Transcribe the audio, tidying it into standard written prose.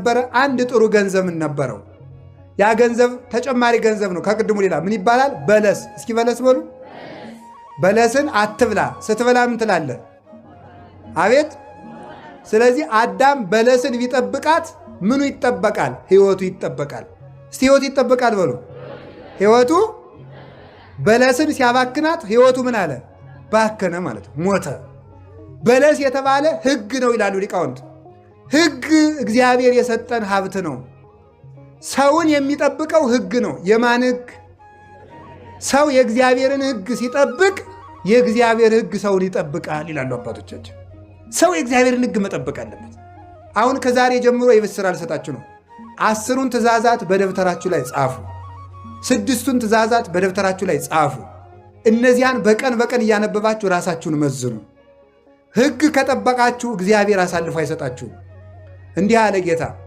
ነበረ። አንድ ጥሩ ገንዘብ ነበረው። ያ ገንዘብ ተጨማሪ ገንዘብ ነው ከቅድሙ ሌላ። ምን ይባላል? በለስ። እስኪ በለስ በሉ። በለስን አትብላ፣ ስትበላ ምን ትላለህ? አቤት። ስለዚህ አዳም በለስን ቢጠብቃት ምኑ ይጠበቃል? ሕይወቱ ይጠበቃል። እስቲ ሕይወቱ ይጠበቃል በሉ። ሕይወቱ በለስን ሲያባክናት ሕይወቱ ምን አለ? ባከነ ማለት ነው፣ ሞተ። በለስ የተባለ ሕግ ነው ይላሉ ሊቃውንት። ሕግ እግዚአብሔር የሰጠን ሀብት ነው። ሰውን የሚጠብቀው ሕግ ነው። የማን ሕግ? ሰው የእግዚአብሔርን ሕግ ሲጠብቅ የእግዚአብሔር ሕግ ሰውን ይጠብቃል ይላሉ አባቶቻችን። ሰው የእግዚአብሔርን ሕግ መጠበቅ አለበት። አሁን ከዛሬ ጀምሮ የቤት ሥራ ልሰጣችሁ ነው። 10ቱን ትእዛዛት በደብተራችሁ ላይ ጻፉ። 6ቱን ትእዛዛት በደብተራችሁ ላይ ጻፉ። እነዚያን በቀን በቀን እያነበባችሁ ራሳችሁን መዝኑ። ሕግ ከጠበቃችሁ እግዚአብሔር አሳልፎ አይሰጣችሁም። እንዲህ አለ ጌታ